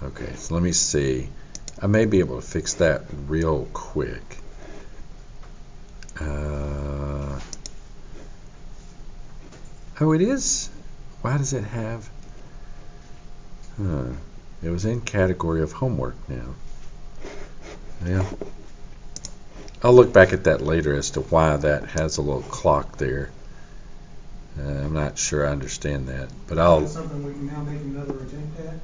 Okay, so let me see. I may be able to fix that real quick. Oh, it is? Why does it have? It was in category of homework now. Yeah. I'll look back at that later as to why that has a little clock there. I'm not sure I understand that, but I'll. Is that something we can now make another attempt at?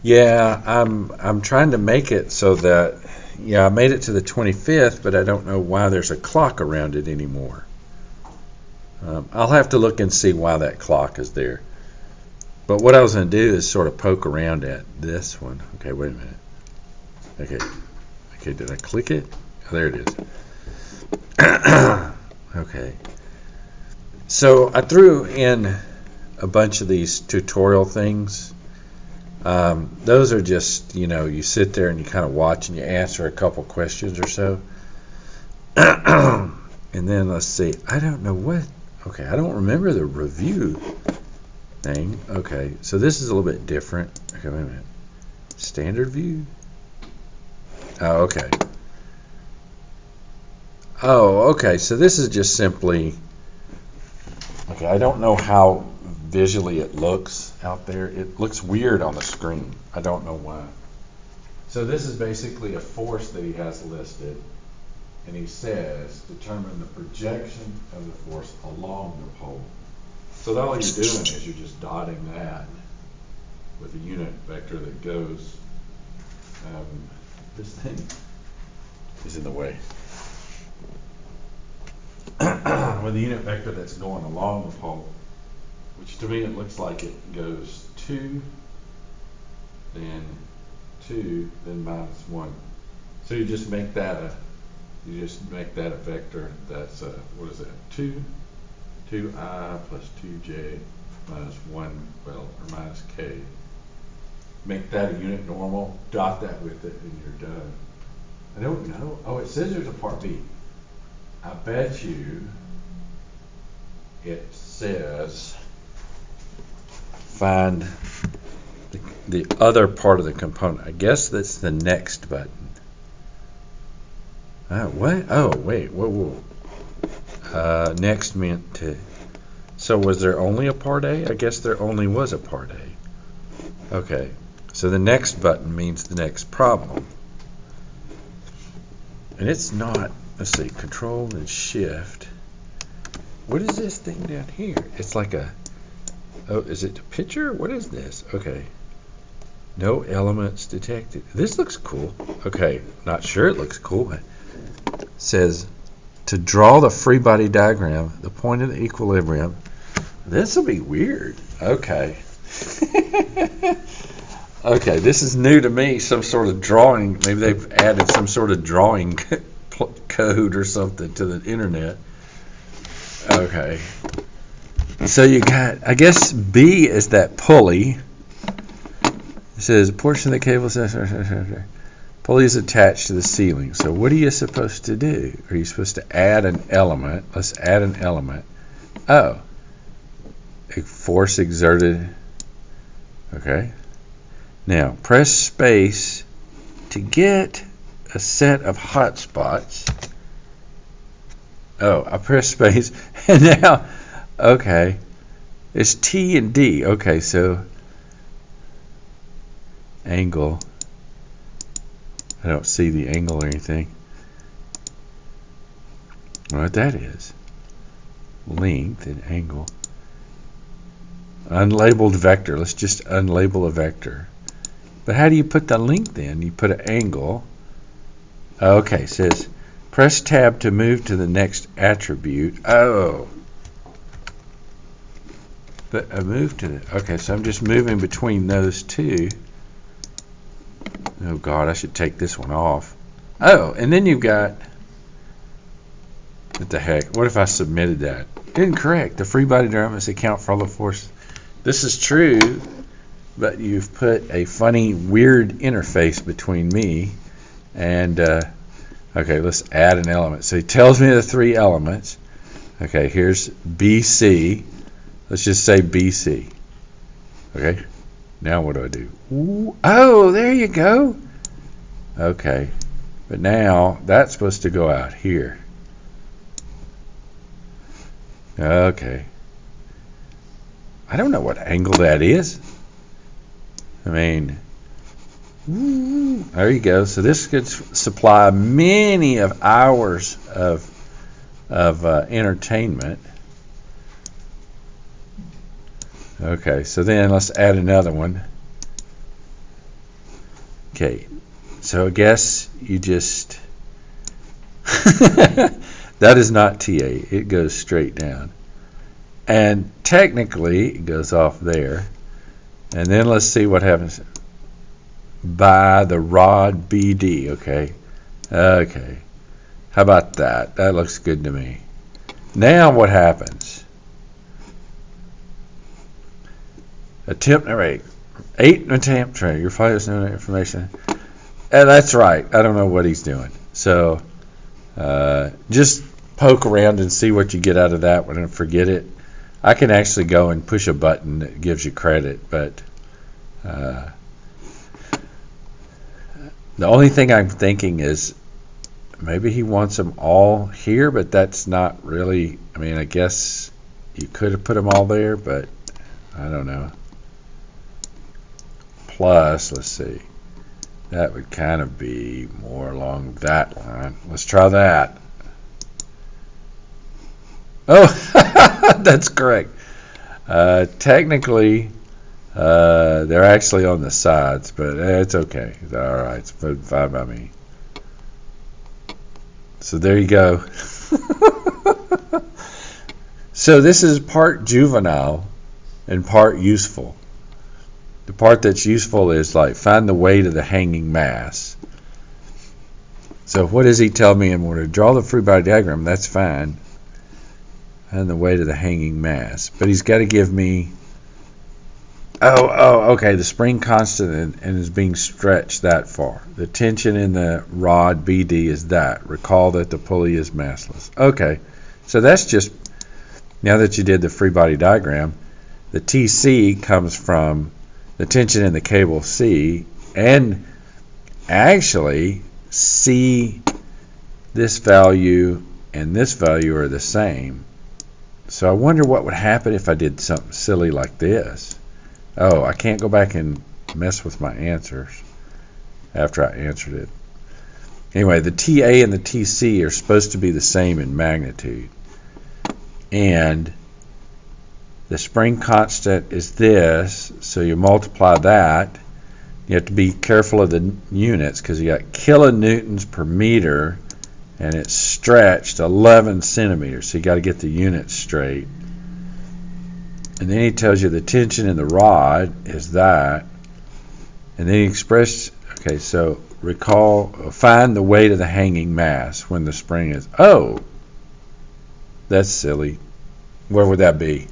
Yeah, I'm trying to make it so that, yeah, I made it to the 25th, but I don't know why there's a clock around it anymore. I'll have to look and see why that clock is there. But what I was going to do is sort of poke around at this one. Okay, wait a minute. Okay, did I click it? Oh, there it is. Okay. So I threw in a bunch of these tutorial things. Those are just, you sit there and you kind of watch and you answer a couple questions or so. And then let's see. I don't know what. Okay, I don't remember the review thing. Okay, so this is a little bit different. Okay, wait a minute. Standard view? Oh, okay. Oh, okay, so this is just simply, okay, I don't know how visually it looks out there. It looks weird on the screen. I don't know why. So this is basically a force that he has listed, and he says determine the projection of the force along the pole. So all you're doing is you're just dotting that with a unit vector that goes. This thing is in the way. With a unit vector that's going along the pole, which to me it looks like it goes 2, then 2, then minus 1. So you just make that a vector that's what is that? 2i plus 2j minus 1, or minus k. Make that a unit normal, dot that with it, and you're done. I don't know. Oh, it says there's a part B. I bet you it says find the other part of the component. I guess that's the next button. What? Oh, wait. Whoa. Next meant to. So was there only a part A? I guess there only was a part A. Okay. So the next button means the next problem. And it's not, let's see, Control and Shift. What is this thing down here? It's like a, oh, is it a picture? What is this? Okay. No elements detected. This looks cool. Okay, not sure it looks cool, but it says to draw the free body diagram, the point of the equilibrium. This will be weird. Okay. Okay, this is new to me, some sort of drawing. Maybe they've added some sort of drawing code or something to the internet. Okay. So you got, I guess B is that pulley. It says a portion of the cable says pulley is attached to the ceiling. So what are you supposed to do? Are you supposed to add an element? Let's add an element. Oh. A force exerted. Okay. Now, press space to get a set of hot spots. Oh, I press space, and now, okay, it's T and D. Okay, so angle. I don't see the angle or anything. What that is. Length and angle. Unlabeled vector. Let's just unlabel a vector. But how do you put the length in? You put an angle. Okay, it says press tab to move to the next attribute. Oh. But I moved to the, okay, so I'm just moving between those two. Oh God, I should take this one off. Oh, and then you've got, what the heck? What if I submitted that? Incorrect. The free body diagram must account for all the force. This is true. But you've put a funny, weird interface between me and, okay, let's add an element. So he tells me the 3 elements. Okay, here's BC. Let's just say BC. Okay, Now what do I do? Ooh, oh, there you go. Okay. But now that's supposed to go out here. Okay. I don't know what angle that is. I mean, there you go. So this could supply many of hours of entertainment. Okay, so then let's add another one. Okay, so I guess you just that is not TA. It goes straight down. And technically it goes off there. And then let's see what happens by the rod BD. Okay. Okay. How about that? That looks good to me. Now what happens? Attempt rate. 8 attempt rate. Your flight has no information. And that's right. I don't know what he's doing. So just poke around and see what you get out of that one and forget it. I can actually go and push a button that gives you credit, but the only thing I'm thinking is maybe he wants them all here, but that's not really, I mean, I guess you could have put them all there, but I don't know. Plus, let's see, that would kind of be more along that line. Let's try that. Oh, that's correct. Technically, they're actually on the sides, but it's okay. It's all right. It's fine by me. So there you go. So this is part juvenile and part useful. The part that's useful is like find the weight of the hanging mass. So what does he tell me? I'm going to draw the free body diagram. That's fine. And the weight of the hanging mass. But he's got to give me, okay, the spring constant and is being stretched that far. The tension in the rod BD is that. Recall that the pulley is massless. Okay, so that's just, now that you did the free body diagram, the TC comes from the tension in the cable C, and actually C, this value and this value are the same. So I wonder what would happen if I did something silly like this. Oh, I can't go back and mess with my answers after I answered it. Anyway, the TA and the TC are supposed to be the same in magnitude. And the spring constant is this, so you multiply that. You have to be careful of the units because you got kilonewtons per meter, and it's stretched 11 centimeters, so you got to get the units straight. And then he tells you the tension in the rod is that, and then he expresses, okay, so recall, find the weight of the hanging mass when the spring is, oh, that's silly. Where would that be?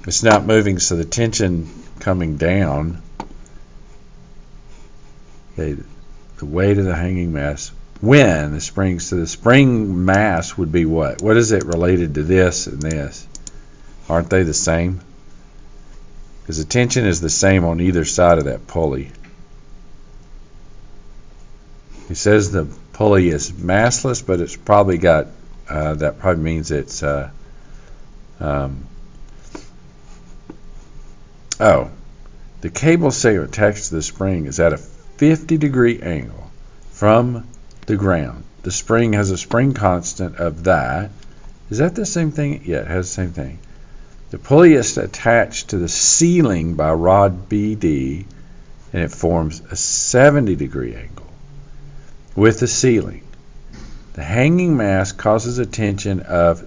It's not moving, so the tension coming down, okay, the weight of the hanging mass when the spring, so the spring mass would be what? What is it related to this and this? Aren't they the same? Because the tension is the same on either side of that pulley. He says the pulley is massless, but it's probably got, that probably means it's, the cable segment attached to the spring is at a 50-degree angle from the ground. The spring has a spring constant of that. Is that the same thing? Yeah, it has the same thing. The pulley is attached to the ceiling by rod BD, and it forms a 70-degree angle with the ceiling. The hanging mass causes a tension of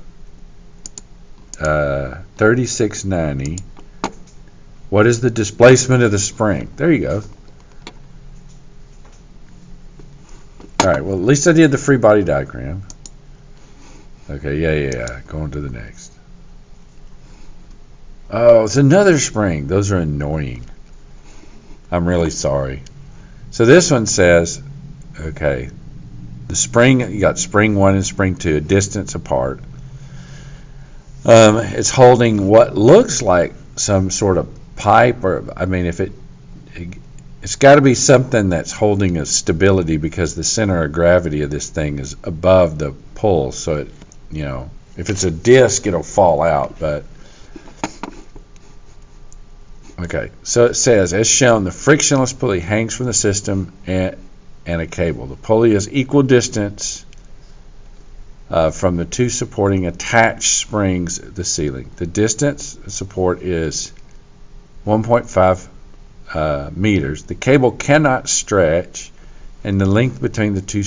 3690. What is the displacement of the spring? There you go. All right, well, at least I did the free body diagram. Okay, yeah. Going to the next. Oh, it's another spring. Those are annoying. I'm really sorry. So this one says, okay, the spring, you got spring 1 and spring 2, a distance apart. It's holding what looks like some sort of pipe, or I mean, it's got to be something that's holding a stability, because the center of gravity of this thing is above the pull. So it, if it's a disc, it'll fall out. But okay, so it says, as shown, the frictionless pulley hangs from the system and a cable. The pulley is equal distance from the two supporting attached springs at the ceiling. The distance support is 1.5 meters. The cable cannot stretch, and the length between the two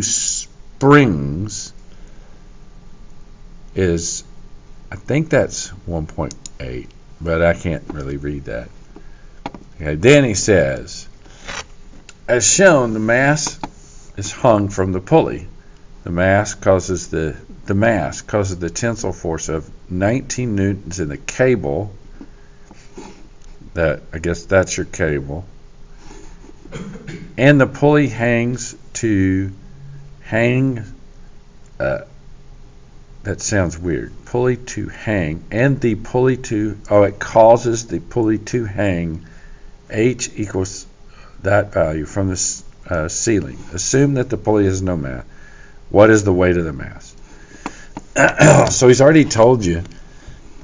springs is, I think that's 1.8, but I can't really read that. Okay, then he says, as shown, the mass is hung from the pulley. The mass causes the tensile force of 19 newtons in the cable. I guess that's your cable. And the pulley that sounds weird. Pulley to hang, and the pulley to, it causes the pulley to hang. H equals that value from the ceiling. Assume that the pulley has no mass. What is the weight of the mass? So he's already told you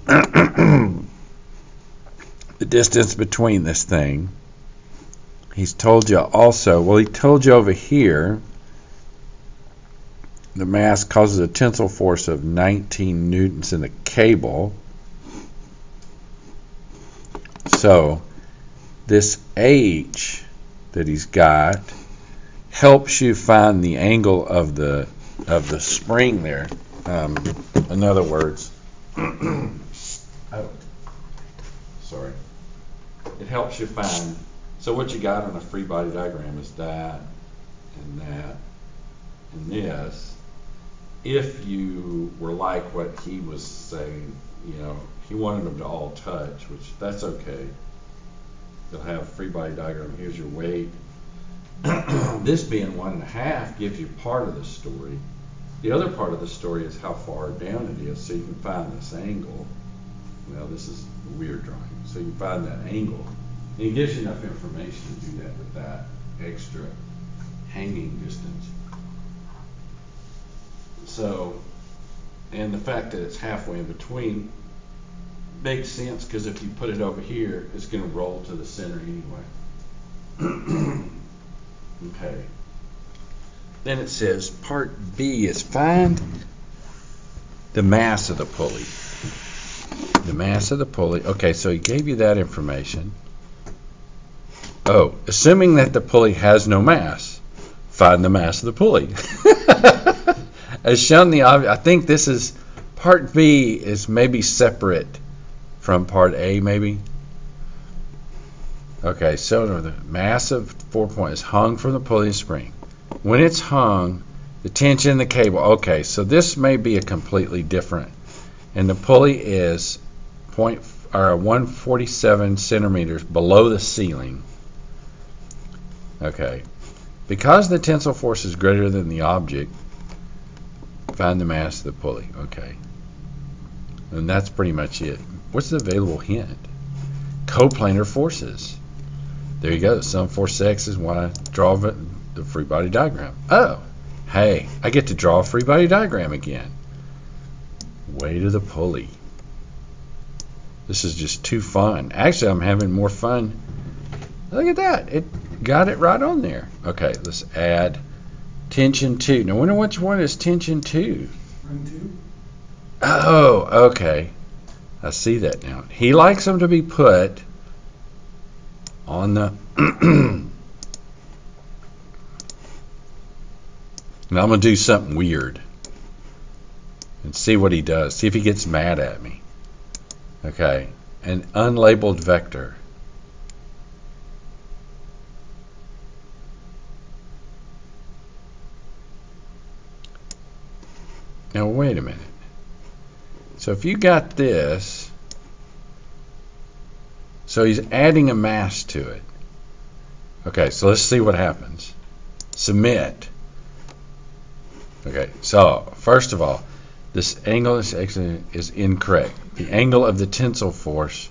the distance between this thing. He's told you also, he told you over here, the mass causes a tensile force of 19 newtons in the cable. So this H that he's got helps you find the angle of the spring there. In other words, sorry. It helps you find. So what you got on a free body diagram is that and that and this. If you were like what he was saying, he wanted them to all touch, which that's okay. They'll have a free body diagram. Here's your weight. This being 1.5 gives you part of the story. The other part of the story is how far down it is, so you can find this angle. Well, this is a weird drawing. So you find that angle. And it gives you enough information to do that with that extra hanging distance. So, and the fact that it's halfway in between makes sense, because if you put it over here, it's going to roll to the center anyway. Okay. Then it says part B is find the mass of the pulley. The mass of the pulley. Okay, so he gave you that information. Assuming that the pulley has no mass, find the mass of the pulley. As shown I think this is part B is maybe separate from part A, maybe. Okay, so the mass of 4 point is hung from the pulley and spring. When it's hung, the tension in the cable. Okay, so this may be a completely different. And the pulley is 147 centimeters below the ceiling. Okay, because the tensile force is greater than the object, find the mass of the pulley. Okay, and that's pretty much it. What's the available hint? Coplanar forces. There you go. Sum force X is when I draw the free body diagram. Oh, hey, I get to draw a free body diagram again. Weight of the pulley. This is just too fun. Actually, I'm having more fun. Look at that. It got it right on there. Okay, let's add tension 2. Now, I wonder which one is tension 2. Ring 2. Oh, okay. I see that now. He likes them to be put on the... Now I'm going to do something weird and see what he does. See if he gets mad at me. Okay, an unlabeled vector. Now wait a minute. So if you got this, so he's adding a mass to it. Okay, so let's see what happens. Submit. Okay, so first of all, This angle is incorrect. The angle of the tensile force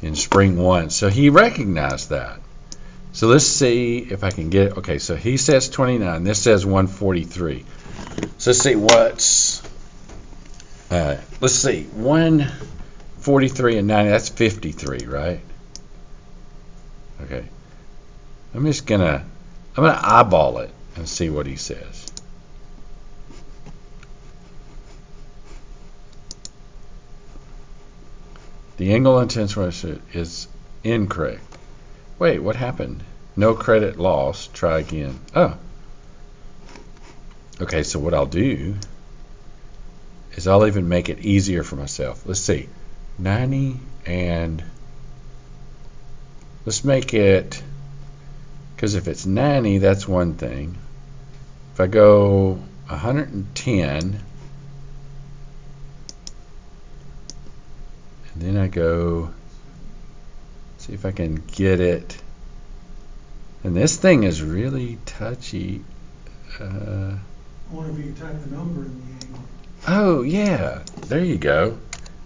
in spring 1. So he recognized that. So let's see if I can get it. Okay, so he says 29. This says 143. So let's see what's... let's see. 143 and 90. That's 53, right? Okay. I'm gonna eyeball it and see what he says. The angle and tensile force is incorrect. Wait, what happened? No credit lost. Try again. Oh. Okay, so what I'll do is I'll even make it easier for myself. Let's see. 90 and let's make it, because if it's 90, that's one thing. If I go 110, and then I go, see if I can get it. And this thing is really touchy. I wonder if you can type the number in the angle. Oh, yeah. There you go.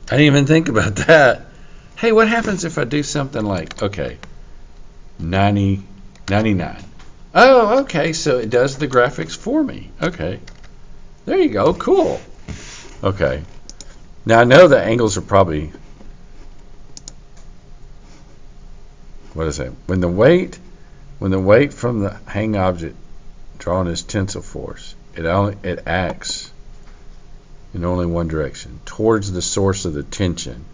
I didn't even think about that. Hey, what happens if I do something like, okay, 90, 99. Oh, okay, so it does the graphics for me. Okay. There you go. Cool. Okay. Now, I know the angles are probably... What is it? When the weight from the hang object drawn is tensile force, it acts in only one direction, towards the source of the tension.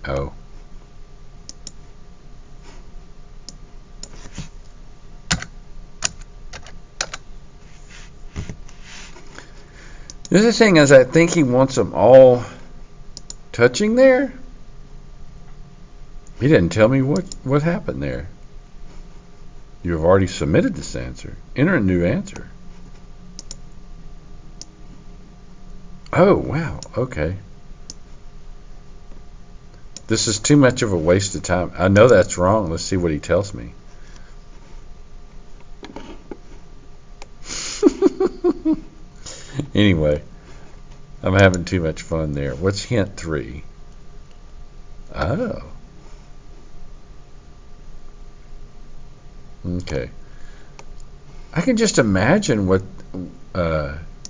Oh. The other thing is, I think he wants them all touching there. He didn't tell me what happened there. You have already submitted this answer. Enter a new answer. Oh, wow. Okay. This is too much of a waste of time. I know that's wrong. Let's see what he tells me. Anyway, I'm having too much fun there. What's hint 3? Oh. Okay. I can just imagine what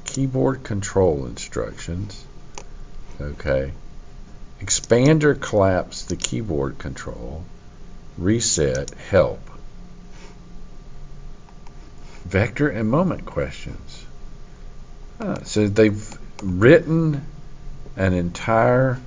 keyboard control instructions. Okay. Expand or collapse the keyboard control. Reset. Help. Vector and moment questions. So they've written an entire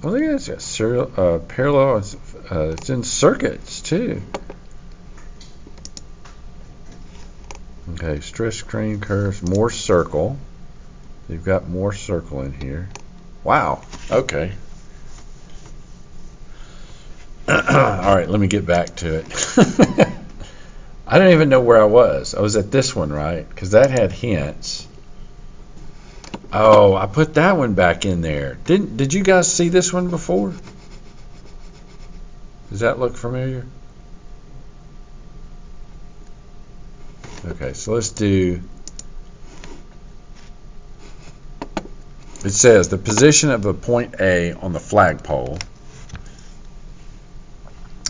Well, look at this. Parallel. It's in circuits too. Okay, stress strain curves, more circle. You've got more circle in here. Wow. Okay. All right, let me get back to it. I don't even know where I was. I was at this one, right? Because that had hints. Oh, I put that one back in there. Did you guys see this one before? Does that look familiar? Okay, so let's do... It says the position of a point A on the flagpole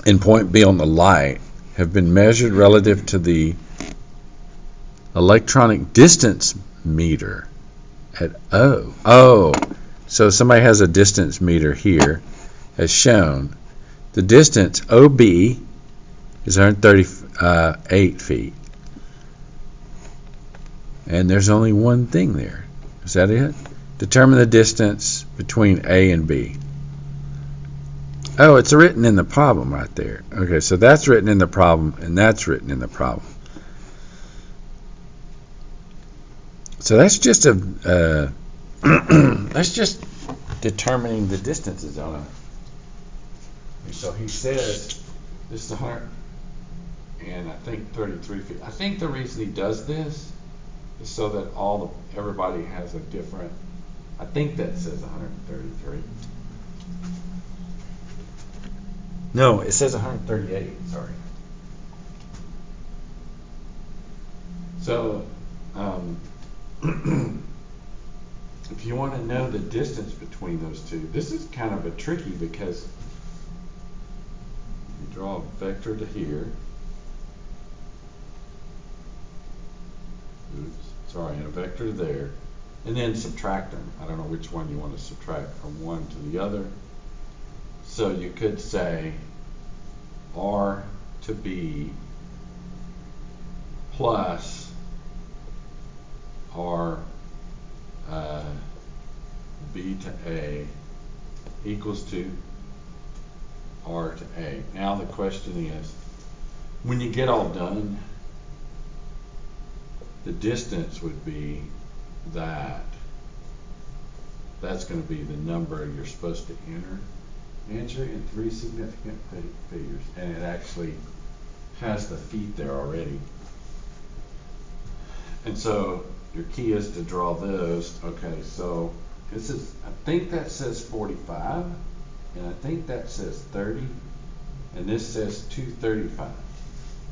and point B on the light have been measured relative to the electronic distance meter at O. Oh, so somebody has a distance meter here as shown. The distance OB is 138 feet. And there's only one thing there. Is that it? Determine the distance between A and B. Oh, it's written in the problem right there. Okay, so that's written in the problem, and that's written in the problem. So that's just a that's just determining the distances on it. So he says this is 100 and I think 33 feet. I think the reason he does this is so that everybody has a different. I think that says 133. No, it says 138, sorry. So, if you want to know the distance between those two, this is kind of a tricky because you draw a vector to here. Oops, sorry, and a vector to there. And then subtract them. I don't know which one you want to subtract from one to the other. So you could say R to B plus R B to A equals to R to A. Now the question is, when you get all done, the distance would be that's going to be the number you're supposed to answer in 3 significant figures, and it actually has the feet there already. And so your key is to draw those. Okay, so this is, I think that says 45, and I think that says 30, and this says 235.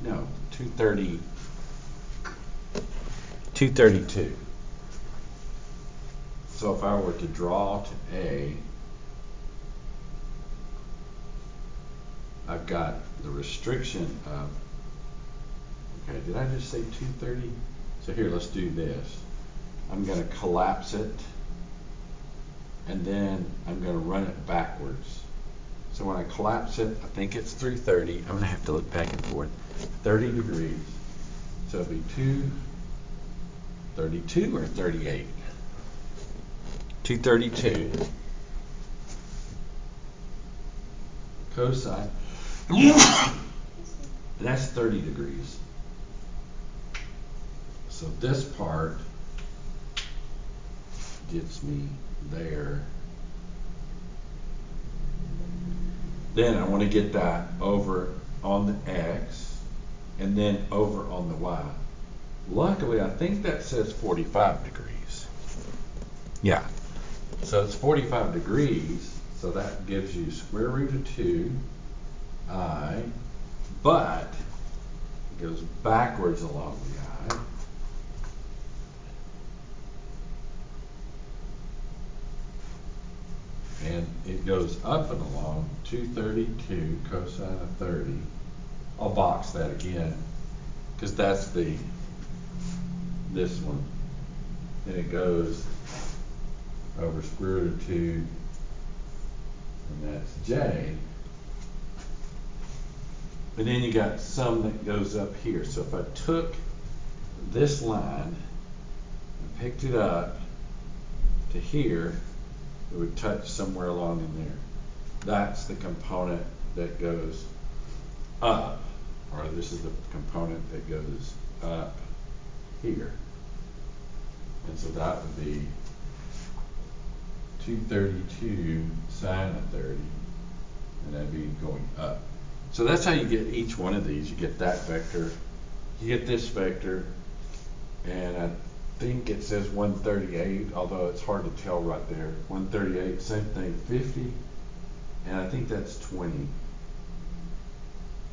No, 232. So if I were to draw to A, I've got the restriction of, okay, did I just say 230? So here, let's do this. I'm going to collapse it, and then I'm going to run it backwards. So when I collapse it, I think it's 330. I'm going to have to look back and forth. 30 degrees. So it'll be 232 or 38? 232 cosine. That's 30 degrees. So this part gets me there. Then I want to get that over on the X and then over on the Y. Luckily, I think that says 45 degrees. Yeah. So it's 45 degrees, so that gives you square root of 2i, but it goes backwards along the I. And it goes up and along 232 cosine of 30. I'll box that again, because that's this one. And it goes over square root of 2, and that's J. But then you got some that goes up here. So if I took this line and picked it up to here, it would touch somewhere along in there. That's the component that goes up, or this is the component that goes up here. And so that would be 232 sine of 30, and that'd be going up. So that's how you get each one of these. You get that vector, you get this vector, and I think it says 138, although it's hard to tell right there. 138, same thing, 50, and I think that's 20.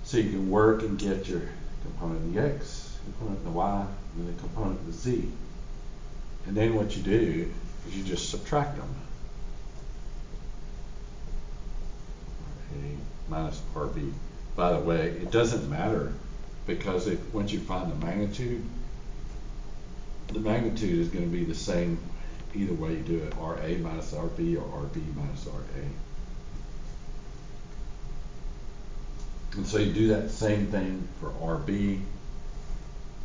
So you can work and get your component in the X, component in the Y, and the component in the Z. And then what you do is you just subtract them. Minus RB. By the way, it doesn't matter, because once you find the magnitude is going to be the same either way you do it, RA minus RB or RB minus RA. And so you do that same thing for RB.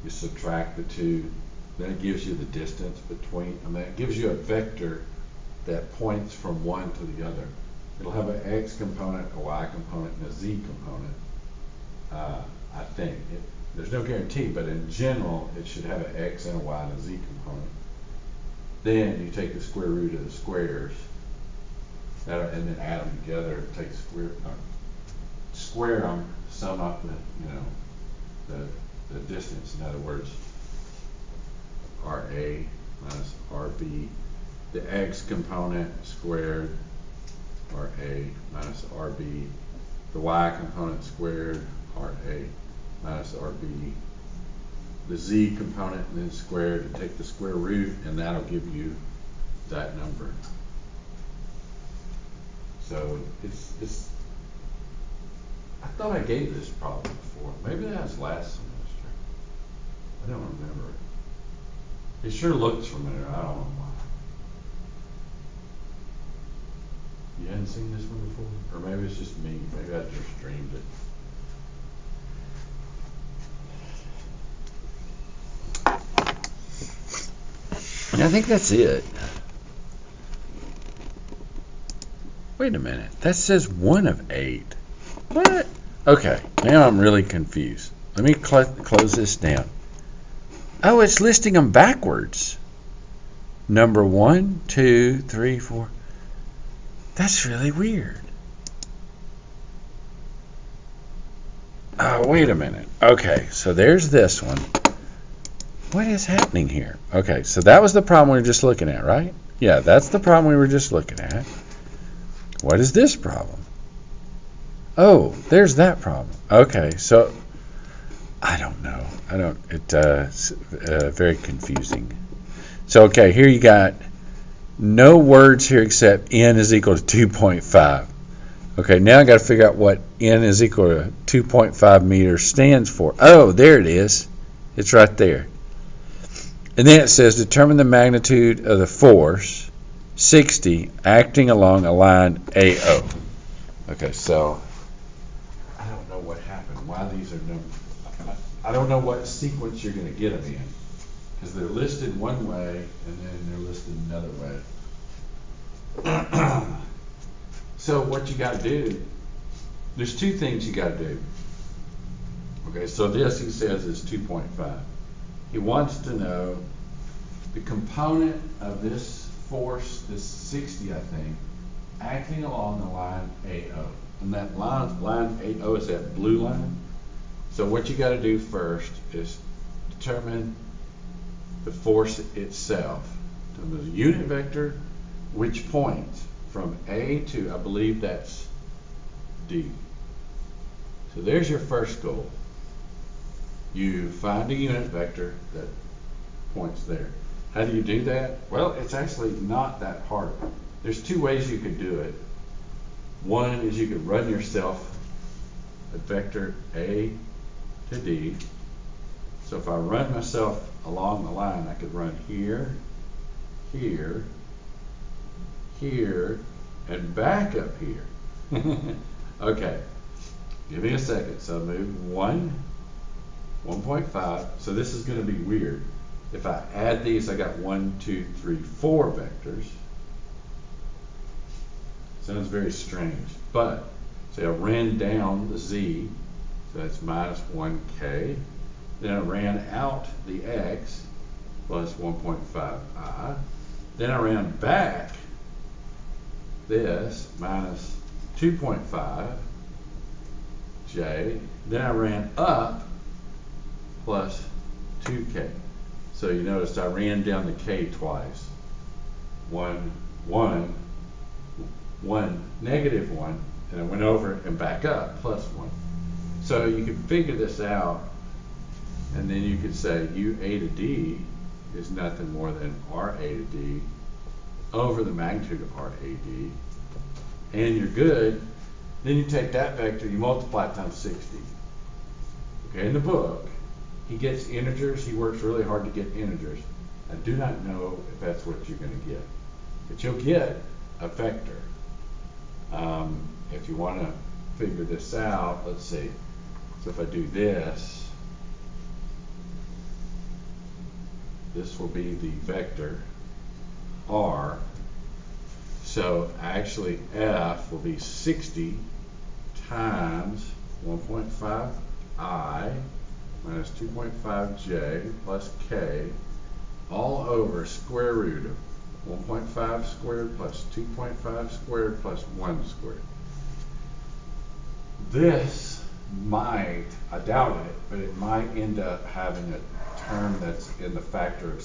You subtract the two, then it gives you the distance between, it gives you a vector that points from one to the other. It'll have an X component, a Y component, and a Z component. I think. There's no guarantee, but in general, it should have an X and a Y and a Z component. Then you take the square root of the squares, and then add them together. Take square them, sum up the distance. In other words, RA minus RB, the X component squared, RA minus RB, the y component squared, RA minus RB, the z component and then squared, and take the square root, and that'll give you that number. So it's I thought I gave this problem before. Maybe that was last semester. I don't remember. It sure looks familiar. I don't know why. You hadn't seen this one before? Or maybe it's just me. Maybe I just dreamed it. I think that's it. Wait a minute. That says 1 of 8. What? Okay, now I'm really confused. Let me close this down. Oh, it's listing them backwards. Number 1, 2, 3, 4. That's really weird. Oh, wait a minute. Okay, so there's this one. What is happening here? Okay, so that was the problem we were just looking at, right? Yeah, that's the problem we were just looking at. What is this problem? Oh, there's that problem. Okay, so I don't know. It's very confusing. So, okay, here you got no words here except n is equal to 2.5. Okay, now I got to figure out what n is equal to 2.5 meters stands for. Oh, there it is. It's right there. And then it says determine the magnitude of the force 60 acting along a line AO. Okay, so I don't know what happened. Why these are numbers. I don't know what sequence you're going to get them in, because they're listed one way and then they're listed another way. So what you got to do, there's two things you got to do. Okay, so this he says is 2.5. He wants to know the component of this force, this 60, I think, acting along the line AO. And that line AO is that blue line. So what you got to do first is determine the force itself. So the unit vector, which points from A to, I believe that's D. So there's your first goal. You find a unit vector that points there. How do you do that? Well, it's actually not that hard. There's two ways you could do it. One is you could run yourself a vector A to D. So if I run myself along the line, I could run here, here, here, and back up here. Okay, give me a second. So I move 1, 1.5. So this is going to be weird. If I add these, I got 1, 2, 3, 4 vectors. Sounds very strange, but say I ran down the z, so that's minus 1k. Then I ran out the x plus 1.5i. Then I ran back this minus 2.5j. Then I ran up plus 2k. So you noticed I ran down the k twice. 1, 1, 1, negative 1, and I went over and back up plus 1. So you can figure this out, and then you could say UA to D is nothing more than RA to D over the magnitude of RAD, and you're good. Then you take that vector, you multiply it times 60. Okay, in the book, he gets integers. He works really hard to get integers. I do not know if that's what you're going to get, but you'll get a vector. If you want to figure this out, let's see. So if I do this, this will be the vector R. So actually F will be 60 times 1.5i minus 2.5j plus k all over square root of 1.5 squared plus 2.5 squared plus 1 squared. This might, I doubt it, but it might end up having a term that's in the factor of